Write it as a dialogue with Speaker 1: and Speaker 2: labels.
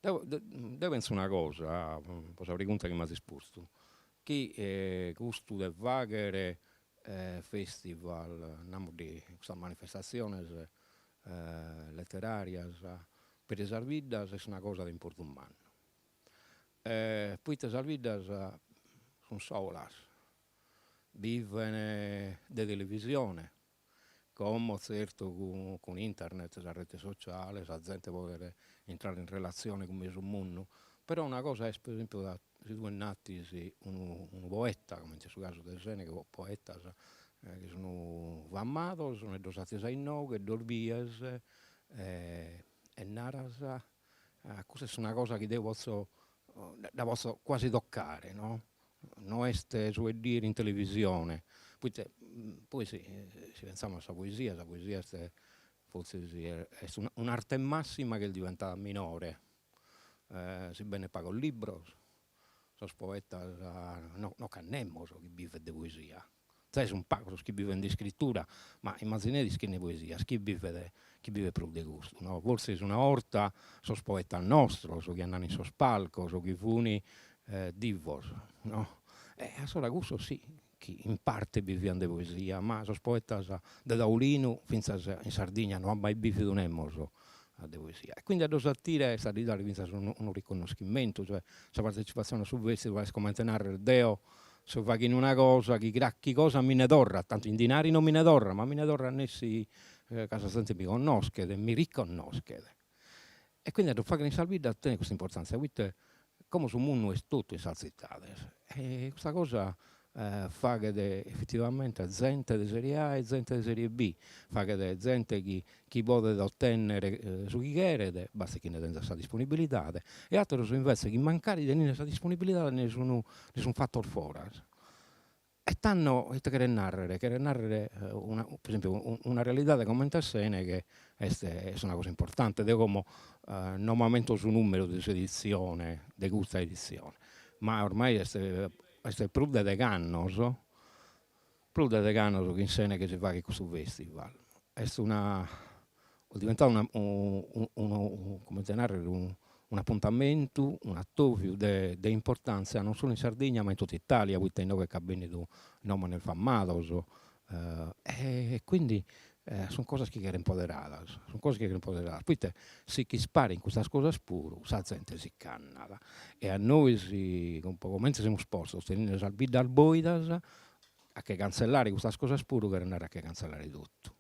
Speaker 1: Devo pensare una cosa, posso aprire conto che mi ha risposto. Che questo del Vaghere Festival, andiamo di questa manifestazione letteraria per le salvidas è una cosa di importante. Poi le salvidas sono solas, vivono di televisione, come certo con internet, la rete sociale, la gente vuole entrare in relazione con il mondo, però una cosa è per esempio da si due nati un poeta, come in questo caso del Sene, che poeta che sono vammados, sono dosati ai no, che dorbies, e naras, questa è una cosa che la posso quasi toccare, no? Non è su dire in televisione. Poi sì, si pensiamo a questa poesia, la poesia forse sì, è un'arte massima che è diventata minore. Sebbene pago il libro, sono poetas no cannemos chi vive di poesia. Sai, sono pagos chi vive di scrittura, ma immaginate che ne poesia, chi vive proprio di gusto. No? Forse su una orta sono poeta nostro, so chi andano in sospalco, so chi funi divos. No? Allora questo sì, chi in parte viviamo di poesia, ma sono poetas da Daulino fino in Sardegna non ha mai vivido nemmoso di poesia. E quindi a sottile sta di dare un riconoscimento, cioè la partecipazione su questo deve come tenere il Deo, se fa in una cosa, chi cosa mi ne dorra, tanto in dinari non mi ne dorra, ma mi ne dorra nessi casa senza mi conoscete, mi riconoscete. E quindi a fare in salvita tiene questa importanza, come su mondo è tutto in salsitate. E questa cosa fa che effettivamente gente di Serie A e gente di Serie B, fa che gente chi vuole ottenere su chi chiede, basta che ne tenga questa disponibilità, e altro su invece chi mancare di tenere questa disponibilità nessun fattore fuori. E tanno che narrare per esempio una realtà come in Tassene che è una cosa importante, è come normalmente su numero di edizione, di questa edizione, ma ormai è più di anni, che in Sene che si fa questo festival. È diventato come narrare un appuntamento, un attovio di importanza non solo in Sardegna ma in tutta Italia, poi tengo che avvenuto nome nel Fammados, e quindi sono cose che erano empoderate, sono cose che erano empoderate. Poi se chi spara in queste cose pure, la gente si canna, e a noi un po' come siamo sposti, sostenendo al bida al boidas, a che cancellare queste cose pure che andare a che cancellare tutto.